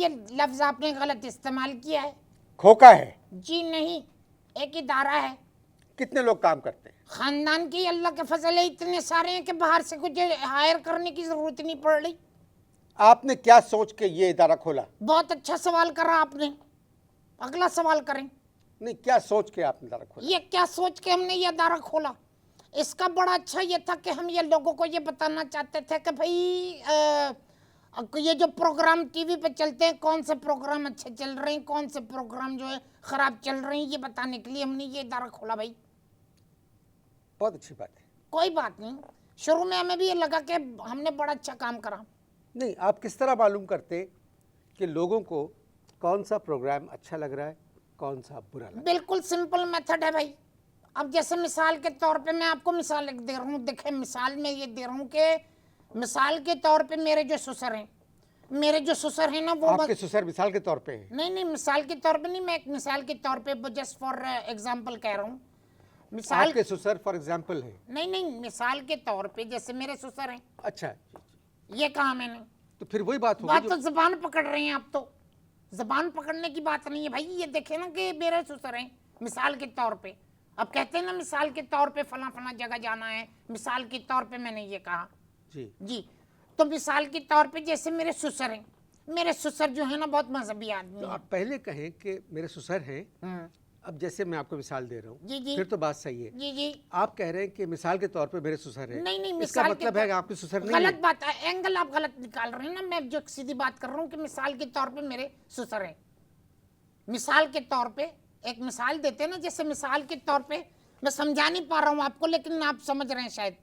ये लफ्ज आपने गलत इस्तेमाल किया है। खोखा है? जी नहीं, एक इदारा है। कितने लोग काम करते हैं? खानदान की अल्लाह के फजल है, इतने सारे हैं कि बाहर से कुछ हायर करने की जरूरत नहीं पड़ रही। आपने क्या सोच के ये इदारा खोला? बहुत अच्छा सवाल करा आपने, अगला सवाल करें। नहीं, क्या सोच के आपने इदारा खोला? ये क्या सोच के हमने ये अदारा खोला, इसका बड़ा अच्छा ये था कि हम ये लोगों को ये बताना चाहते थे कि भाई ये जो प्रोग्राम टीवी पे चलते हैं, कौन से प्रोग्राम अच्छे चल रहे हैं, कौन से प्रोग्राम जो है खराब चल रहे हैं, ये बताने के लिए हमने ये इदारा खोला भाई। बहुत अच्छी बात है। कोई बात नहीं, शुरू में हमें भी ये लगा कि हमने बड़ा अच्छा काम करा। नहीं, आप किस तरह मालूम करते कि लोगों को कौन सा प्रोग्राम अच्छा लग रहा है, कौन सा बुरा लग रहा बिल्कुल सिंपल मेथड है भाई। अब जैसे मिसाल के तौर पे मैं आपको मिसाल एक दे रहा हूँ, देखें मिसाल में ये दे रहा हूँ कि मिसाल के तौर पे मेरे जो ससुर हैं, मेरे जो ससुर हैं ना वो है? आपके ससुर मिसाल के तौर पे हैं? नहीं नहीं, मिसाल के तौर पे नहीं, मैं एक मिसाल के तौर पे जस्ट फॉर एग्जांपल कह रहा हूँ। मिसाल आपके ससुर फॉर एग्जांपल है? नहीं नहीं, मिसाल के तौर पे जैसे मेरे ससुर हैं, अच्छा, ये कहा मैंने। तो फिर वही बात बात होगी तो जबान पकड़ रहे हैं आप, तो जबान पकड़ने की बात नहीं है भाई। ये देखे ना कि मेरे ससुर हैं मिसाल के तौर पे, अब कहते हैं ना मिसाल के तौर पे फला फला जगह जाना है, मिसाल के तौर पे मैंने ये कहा जी। तो मिसाल के तौर पे जैसे मेरे ससुर हैं, मेरे ससुर जो है ना बहुत मजहबी आदमी तो है। आप पहले कहें कि मेरे ससुर हैं, अब जैसे मैं आपको मिसाल दे रहा हूँ, जी जी फिर तो बात सही है। जी जी। आप कह रहे हैं कि मिसाल के तौर पे मेरे ससुर हैं। नहीं नहीं, इसका मिसाल मतलब है कि आपके ससुर नहीं गलत है। बात है, एंगल आप गलत निकाल रहे हैं ना। मैं जो सीधी बात कर रहा हूँ कि मिसाल के तौर पे मेरे ससुर हैं। मिसाल के तौर पे एक मिसाल देते हैं ना, जैसे मिसाल के तौर पे मैं समझा नहीं पा रहा हूँ आपको, लेकिन आप समझ रहे हैं शायद,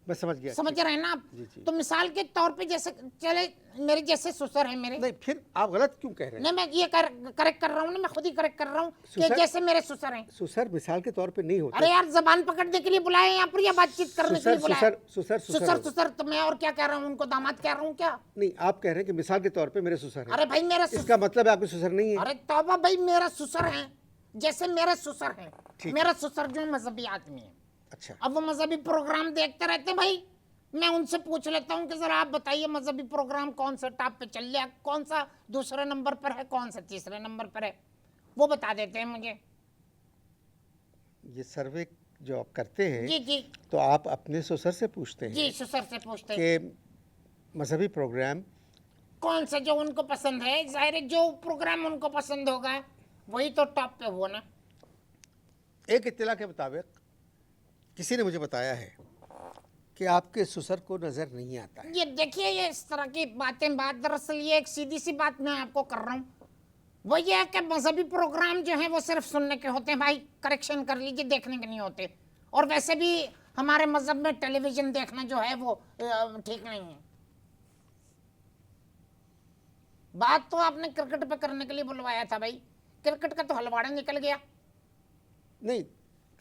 मैं समझ गया। समझ रहे हैं ना आप? तो मिसाल के तौर पे जैसे चले मेरे जैसे ससुर हैं मेरे। नहीं, फिर आप गलत क्यों कह रहे हैं? नहीं, मैं ये करेक्ट कर रहा हूँ ना, मैं खुद ही करेक्ट कर रहा हूँ कि ससुर- जैसे मेरे ससुर हैं। ससुर मिसाल के तौर पे नहीं होते। अरे यार, जबान पकड़ने के लिए बुलाए हैं यहाँ पर या बातचीत करने के लिए बुलाए? ससुर ससुर ससुर तो मैं और क्या कह रहा हूँ, उनको दामाद कह रहा हूँ क्या? नहीं, आप कह रहे हैं कि मिसाल के तौर पे मेरे ससुर हैं। अरे भाई मेरा इसका मतलब है आपके ससुर नहीं है। अरे तौबा भाई, मेरा ससुर हैं जैसे मेरे ससुर हैं। ठीक मेरा ससुर जो मजहबी आदमी है, अच्छा, अब वो मजहबी प्रोग्राम देखते रहते हैं भाई। मैं उनसे पूछ लेता हूँ कि जरा आप बताइए मजहबी प्रोग्राम कौन सा टॉप पे चल रहा है, कौन सा दूसरे नंबर पर है, कौन सा तीसरे नंबर पर है, वो बता देते हैं मुझे। ये सर्वे जो आप करते हैं जी जी तो आप अपने ससुर से पूछते हैं जी, ससुर से पूछते हैं कि मजहबी प्रोग्राम कौन सा जो उनको पसंद है। जाहिर है जो प्रोग्राम उनको पसंद होगा वही तो टॉप पे हुआ ना। एक इत्तला के मुताबिक किसी ने मुझे बताया है कि आपके ससुर को नजर नहीं आता है। ये देखिए, ये इस तरह की बातें दरअसल ये एक सीधी सी बात मैं आपको कर रहा हूँ, वो ये है कि मजहबी प्रोग्राम जो है वो सिर्फ सुनने के होते हैं भाई, करेक्शन कर लीजिए, देखने के नहीं होते। और वैसे भी हमारे मजहब में टेलीविजन देखना जो है वो ठीक नहीं है। बात तो आपने क्रिकेट पे करने के लिए बुलवाया था भाई, क्रिकेट का तो हलवाड़ा निकल गया। नहीं,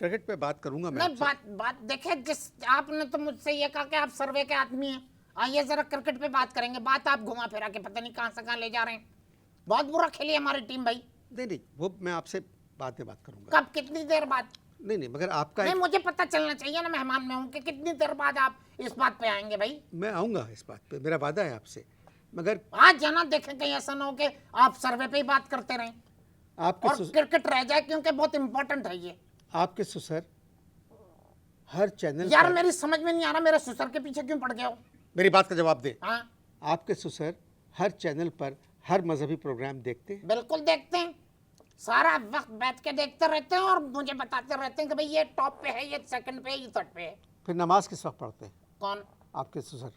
क्रिकेट पे बात करूंगा मैं नहीं, बात देखे, जिस आपने तो मुझसे ये कहा कि आप सर्वे के आदमी हैं, आइए जरा क्रिकेट पे बात करेंगे। बात आप घुमा फिरा के पता नहीं कहां से कहां ले जा रहे हैं। बहुत बुरा खेली हमारी टीम भाई। नहीं, वो मैं आपसे बाद में बात करूंगा। कब, कितनी देर बाद? नहीं, मगर आपका नहीं, मुझे पता चलना चाहिए ना, मेहमान में हूं कि कितनी देर बाद आप इस बात पे आएंगे भाई। मैं आऊंगा इस बात पे, मेरा वादा है आपसे। मगर आज जाना, देखें कहीं ऐसा ना हो कि आप सर्वे पे ही बात करते रहें और क्रिकेट रह जाए, क्योंकि बहुत इंपॉर्टेंट है ये। आपके ससुर हर चैनल यार मेरी समझ में नहीं आ रहा, मेरे ससुर के पीछे क्यों पड़ गए हो? मेरी बात का जवाब दे। हाँ, आपके ससुर हर चैनल पर हर मजहबी प्रोग्राम देखते हैं? बिल्कुल देखते हैं, सारा वक्त बैठ के देखते रहते हैं और मुझे बताते रहते हैं कि भाई ये टॉप पे है, ये सेकंड पे है, ये थर्ड पे है। फिर नमाज किस वक्त पढ़ते हैं? कौन? आपके ससुर।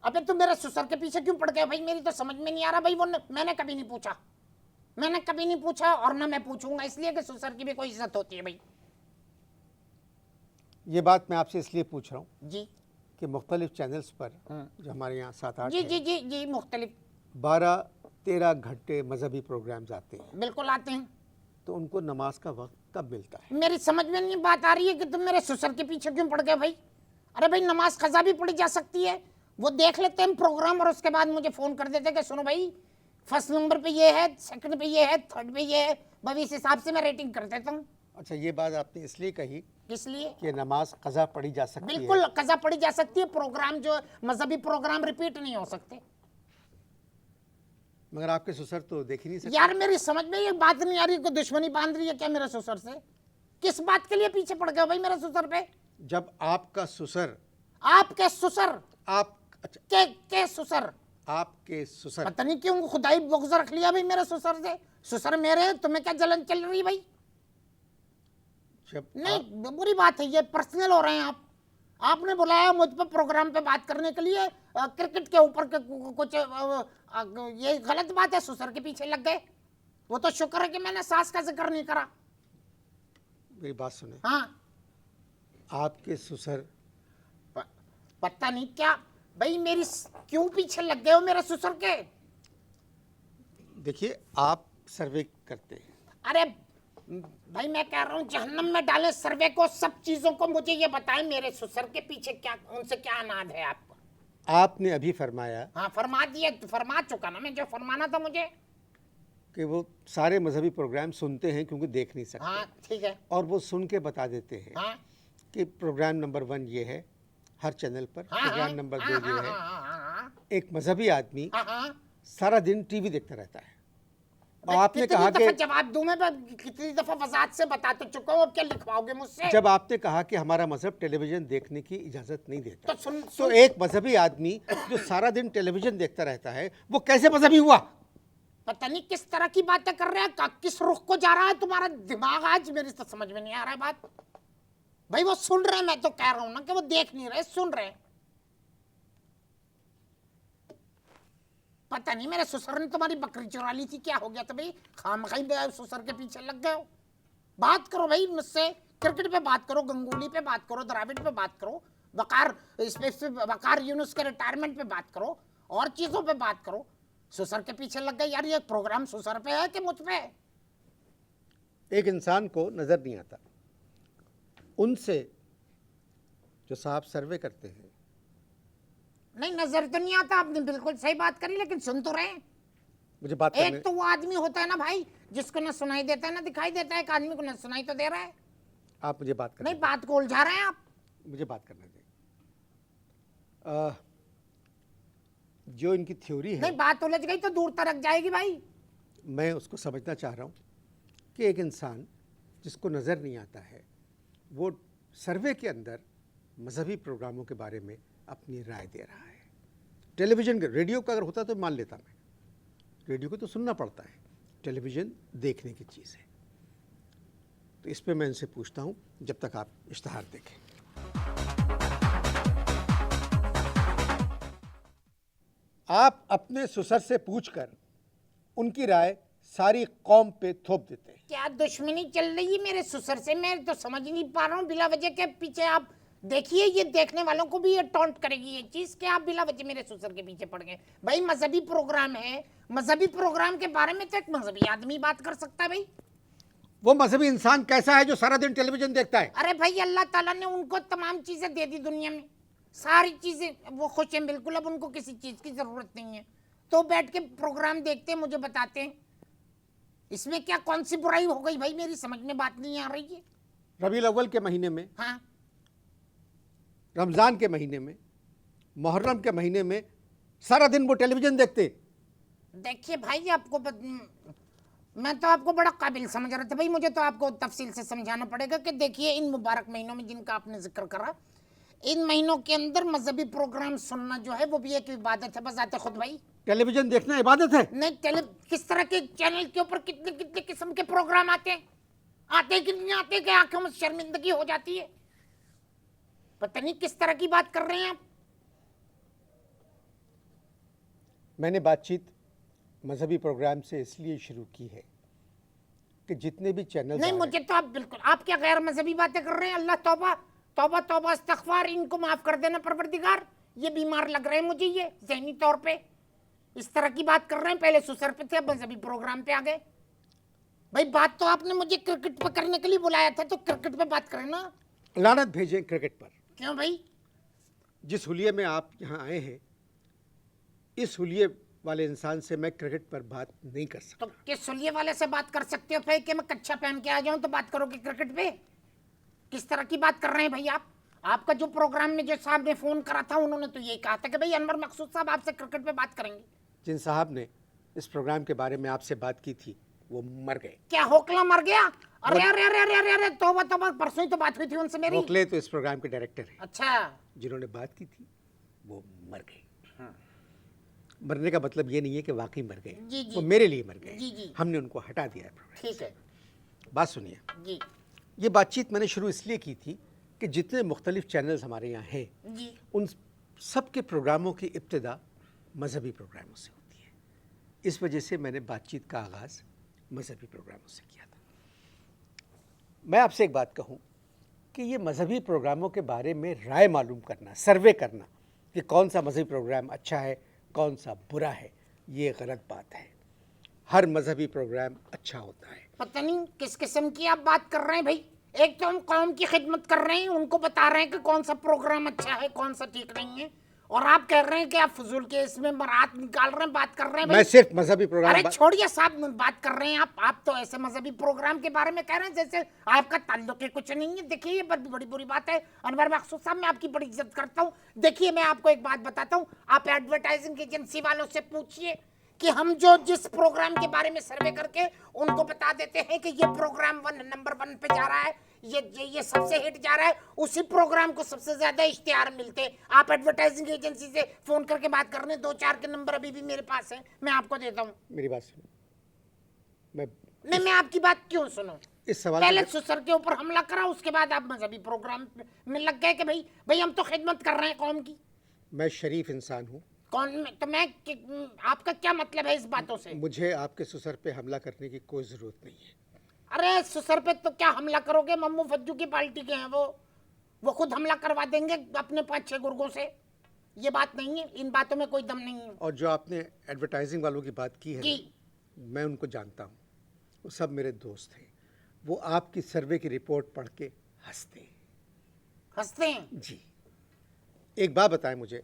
अबे तुम मेरे ससुर के पीछे क्यों पड़ गए भाई? मेरी तो समझ में नहीं आ रहा भाई। वो मैंने कभी नहीं पूछा, मैंने कभी नहीं पूछा और ना मैं पूछूंगा, इसलिए कि ससुर की भी कोई इज्जत होती है भाई। ये बात मैं आपसे इसलिए पूछ रहा हूँ जी कि मुख्तलिफ चैनल्स पर जो हमारे यहाँ 7-8 जी जी जी जी, मुख्तलिफ 12-13 घंटे मजहबी प्रोग्राम्स आते हैं, बिल्कुल आते हैं। तो उनको नमाज का वक्त कब मिलता है? मेरी समझ में नहीं बात आ रही है कि तुम मेरे ससुर के पीछे क्यों पड़ गए भाई। अरे भाई, नमाज कज़ा भी पढ़ी जा सकती है, वो देख लेते हैं प्रोग्राम और उसके बाद मुझे फ़ोन कर देते कि सुनो भाई, फर्स्ट नंबर पे ये है, सेकंड पे ये है, थर्ड पे ये है, भाई इस हिसाब से मैं रेटिंग कर देता हूँ। अच्छा, ये बात आपने इसलिए कही इसलिए कि नमाज कज़ा पढ़ी जा सकती है। बिल्कुल कज़ा पढ़ी जा सकती है, प्रोग्राम जो मजहबी प्रोग्राम रिपीट नहीं हो सकते। मगर आपके ससुर तो देख ही नहीं सकते। यार मेरी समझ में ये बात नहीं आ रही, कोई दुश्मनी बांध रही है क्या मेरे ससुर से? किस बात के लिए पीछे पड़ गए भाई मेरे ससुर पे? जब आपका ससुर, आपके ससुर आप अच्छा, के ससुर, आपके ससुर, पता नहीं क्यों खुदाई बुग़्ज़ रख लिया भाई मेरे ससुर से। ससुर मेरे, तुम्हें क्या जलन चल रही है भाई? जब नहीं बुरी बात है, ये पर्सनल हो रहे हैं आप। आपने बुलाया मुझ पर प्रोग्राम पे बात करने के लिए, क्रिकेट के ऊपर के कुछ ये गलत बात है, ससुर के पीछे लग गए। वो तो शुक्र है कि मैंने सास का जिक्र नहीं करा। मेरी बात सुने, हाँ आपके ससुर, पता नहीं क्या भाई मेरी क्यों पीछे लग गए हो मेरे ससुर के? देखिए आप सर्वे करते हैं, अरे भाई मैं कह रहा हूँ जहन्नम में डालें सर्वे को, सब चीजों को। मुझे ये बताएं मेरे ससुर के पीछे क्या, उनसे क्या अनाद है आपको? आपने अभी फरमाया हाँ फरमा दिया, फरमा चुका ना मैं जो फरमाना था मुझे। कि वो सारे मजहबी प्रोग्राम सुनते हैं क्योंकि देख नहीं सकते, हाँ ठीक है। और वो सुन के बता देते हैं हाँ कि प्रोग्राम नंबर 1 ये है हर चैनल पर, हाँ प्रोग्राम नंबर 2 ये है। हाँ एक मजहबी आदमी हाँ। सारा दिन टीवी देखता रहता है, और आपने कहा कि जवाब दूं मैं कितनी दफा वजाहत से बता तो चुका हूँ, अब क्या लिखवाओगे मुझसे? जब आपने कहा कि हमारा मजहब टेलीविजन देखने की इजाजत नहीं देता, तो सुन तो एक मजहबी आदमी जो सारा दिन टेलीविजन देखता रहता है वो कैसे मजहबी हुआ? पता नहीं किस तरह की बातें कर रहे हैं, किस रुख को जा रहा है तुम्हारा दिमाग आज, मेरी तो समझ में नहीं आ रहा है बात। भाई वो सुन रहे हैं, मैं तो कह रहा हूं ना कि वो देख नहीं रहे, सुन रहे हैं। पता नहीं मेरे ससुर ने तुम्हारी बकरी चुरा ली थी, क्या हो गया था भाई? खामखाई ससुर के पीछे लग गए हो। बात करो भाई मुझसे, क्रिकेट पे बात करो, गंगूली पे बात करो, द्रविड़ पे बात करो, वकार यूनुस के रिटायरमेंट पे बात करो, और चीजों पे बात करो। ससुर के पीछे लग गए यार, ये प्रोग्राम ससुर पे है कि मुझ पे? एक इंसान को नजर नहीं आता, उनसे जो साहब सर्वे करते हैं, नहीं नजर तो नहीं आता, आपने बिल्कुल सही बात करी, लेकिन सुन तो रहे हैं। मुझे बात करने, एक तो वो आदमी होता है ना भाई जिसको ना सुनाई देता है ना दिखाई देता है, एक आदमी को ना सुनाई तो दे रहा है। आप मुझे बात करने नहीं बात को उलझा रहे हैं आप। मुझे बात करने दें। जो इनकी थ्योरी है, नहीं बात उलझ गई तो दूर तक जाएगी भाई। मैं उसको समझना चाह रहा हूँ कि एक इंसान जिसको नज़र नहीं आता है वो सर्वे के अंदर मजहबी प्रोग्रामों के बारे में अपनी राय दे रहा है। टेलीविजन का, रेडियो का अगर होता तो मान लेता मैं, रेडियो को तो सुनना पड़ता है, टेलीविज़न देखने की चीज़ है। तो इस पे मैं इनसे पूछता हूँ जब तक आप इश्तहार देखें। आप अपने ससुर से पूछकर उनकी राय सारी कौम पे थोप देते हैं। क्या दुश्मनी चल रही है मेरे ससुर से, मैं तो समझ नहीं पा रहा हूँ। बिला वजह के पीछे आप देखिए, ये देखने वालों को भी ये टॉन्ट करेगी ये चीज कि आप बिला वजह मेरे ससुर के पीछे पड़ गए। भाई मजहबी प्रोग्राम है, मजहबी प्रोग्राम के बारे में तो एक मजहबी आदमी बात कर सकता है भाई। वो मजहबी इंसान कैसा है जो सारा दिन टेलीविजन देखता है? अरे भाई अल्लाह ताला ने उनको तमाम चीजें दे दी दुनिया में, सारी चीजें वो खुश हैं बिल्कुल, अब उनको किसी चीज की जरूरत नहीं है, तो बैठ के प्रोग्राम देखते हैं, मुझे बताते हैं। इसमें क्या कौन सी बुराई हो गई भाई, मेरी समझ में बात नहीं आ रही है। रबीउल अव्वल के महीने में, हाँ रमज़ान के महीने में, मुहर्रम के महीने में सारा दिन वो टेलीविजन देखते। देखिए भाई आपको मैं तो आपको बड़ा काबिल समझ रहा था भाई, मुझे तो आपको तफसील से समझाना पड़ेगा कि देखिए इन मुबारक महीनों में जिनका आपने जिक्र करा, इन महीनों के अंदर मजहबी प्रोग्राम सुनना जो है वो भी एक इबादत है बजाते खुद भाई। टेलीविजन देखना इबादत है? नहीं किस तरह के चैनल के ऊपर कितने कितने किस्म के प्रोग्राम आते हैं कि नहीं आते कि आंखों में शर्मिंदगी हो जाती है। पता नहीं किस तरह की बात कर रहे हैं आप। मैंने बातचीत मजहबी प्रोग्राम से इसलिए शुरू की है कि जितने भी चैनल, नहीं मुझे तो आप बिल्कुल, आप क्या गैर मजहबी बातें कर रहे हैं? अल्लाह तौबा तौबा तौबा इस्तगफार, इनको माफ कर देना परवरदिगार, ये बीमार लग रहे हैं मुझे ये ज़हनी तौर पे। इस तरह की बात कर रहे हैं, पहले सुसर पे थे अब मजहबी प्रोग्राम पे आ गए। भाई बात तो आपने मुझे क्रिकेट पे करने के लिए बुलाया था, तो क्रिकेट पे बात करें ना। लानत भेजें क्रिकेट पर। क्यों भाई? जिस हुलिये में आप यहाँ आए हैं, इस हुलिये वाले इंसान से मैं क्रिकेट पर बात नहीं कर सकता। तो किस हुलिये वाले से बात कर सकते हो भाई कि मैं कच्छा पहन के आ जाऊं तो बात करोगे क्रिकेट पे? किस तरह की बात कर रहे हैं भाई आप? आपका जो प्रोग्राम में जो साहब ने फोन करा था उन्होंने तो यही कहा था कि भाई अनवर मकसूद साहब आपसे क्रिकेट पे बात करेंगे। जिन साहब ने इस प्रोग्राम के बारे में आपसे बात की थी वो मर गए। क्या होकला मर गया? अरे अरे अरे अरे अरे अरे तौबा तौबा, परसों ही तो बात हुई थी उनसे मेरी। गोखले तो इस प्रोग्राम के डायरेक्टर हैं। अच्छा। जिन्होंने बात की थी वो मर गए। मरने का मतलब ये नहीं है कि वाकई मर गए, जी, जी। वो मेरे लिए मर गए। जी, जी। हमने उनको हटा दिया है प्रोग्राम ठीक से। है बात सुनिए, जी ये बातचीत मैंने शुरू इसलिए की थी कि जितने मुख्तलिफ चैनल्स हमारे यहाँ हैं जी उन सब के प्रोग्रामों की इब्तिदा मजहबी प्रोग्रामों से होती है। इस वजह से मैंने बातचीत का आगाज़ मजहबी प्रोग्रामों से किया था। मैं आपसे एक बात कहूँ कि ये मजहबी प्रोग्रामों के बारे में राय मालूम करना, सर्वे करना कि कौन सा मजहबी प्रोग्राम अच्छा है कौन सा बुरा है, ये गलत बात है। हर मजहबी प्रोग्राम अच्छा होता है। पता नहीं किस किस्म की आप बात कर रहे हैं भाई। एक तो हम कौम की खिदमत कर रहे हैं, उनको बता रहे हैं कि कौन सा प्रोग्राम अच्छा है कौन सा ठीक नहीं है, और आप कह रहे हैं कि आप फजूल के इसमें बारात निकाल रहे हैं, बात कर रहे हैं भाई। मैं सिर्फ मजहबी प्रोग्राम अरे छोड़िए साहब, बात कर रहे हैं आप तो ऐसे मजहबी प्रोग्राम के बारे में कह रहे हैं जैसे आपका ताल्लुक ही कुछ नहीं है। देखिए ये बड़ी बुरी बात है। अनवर मकसूद साहब, मैं आपकी बड़ी इज्जत करता हूँ। देखिए मैं आपको एक बात बताता हूँ, आप एडवर्टाइजिंग एजेंसी वालों से पूछिए कि हम जो जिस प्रोग्राम के बारे में सर्वे करके उनको बता देते हैं कि ये प्रोग्राम नंबर 1 पे जा रहा है, ये सबसे हिट जा रहा है, उसी प्रोग्राम को सबसे ज्यादा इश्तिहार मिलते हैं। आप एडवर्टाइजिंग एजेंसी से फोन करके बात कर रहे हैं, 2-4 के नंबर अभी भी मेरे पास है, मैं आपको देता हूँ। मेरी बात सुनो। मैं आपकी बात क्यों सुनूं? इस सवाल पहले सुसर के ऊपर हमला करा, उसके बाद आप मजहबी प्रोग्राम में लग गए कि भाई हम तो खिदमत कर रहे हैं कौम की। मैं शरीफ इंसान हूँ। तो मैं आपका क्या मतलब है इस बातों से? मुझे आपके ससुर पे हमला करने की कोई ज़रूरत नहीं है। अरे ससुर पे तो क्या हमला करोगे, मम्मू फज्जू की पार्टी के हैं वो खुद हमला करवा देंगे अपने 5-6 गुर्गों से। ये बात नहीं है, इन बातों में कोई दम नहीं है। और जो आपने एडवर्टाइजिंग वालों की बात की है जी। ना, मैं उनको जानता हूँ, वो सब मेरे दोस्त हैं। वो आपकी सर्वे की रिपोर्ट पढ़ के हंसते हैं? जी। एक बात बताएं मुझे,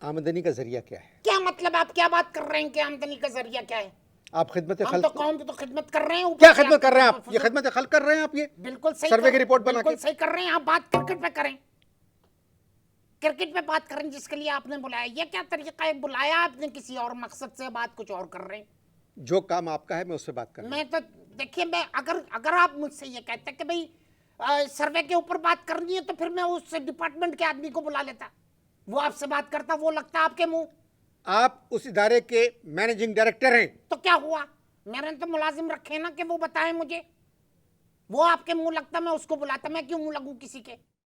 आमदनी का जरिया क्या है? क्या मतलब आप क्या बात कर रहे हैं कि आमदनी का जरिया क्या है? आप खिदमत हम तो कौम की तो खिदमत कर रहे हैं। क्या खिदमत कर रहे हैं आप? ये खिदमत खल्क कर रहे हैं आप। ये बिल्कुल सही सर्वे की रिपोर्ट बना के बिल्कुल सही कर रहे हैं आप। बात क्रिकेट पे करें, क्रिकेट पे बात करें जिसके लिए आपने बुलाया। ये क्या तरीका है? बुलाया आपने किसी और मकसद से, बात कुछ और कर रहे हैं। जो काम आपका है मैं उससे बात कर रहा हूं। मैं तो देखिए, मैं अगर आप मुझसे ये कहते कि भाई सर्वे के ऊपर बात करनी है तो फिर मैं उस डिपार्टमेंट के आदमी को बुला लेता, वो आपसे बात करता, वो लगता आपके मुंह। आप उस इदारे के मैनेजिंग डायरेक्टर हैं। तो क्या हुआ? मैंने तो मुलाजिम रखे ना कि वो बताएं मुझे। वो आपके मुंह लगता, मैं उसको बुलाता। मैं क्यों मुंह लगूं किसी के?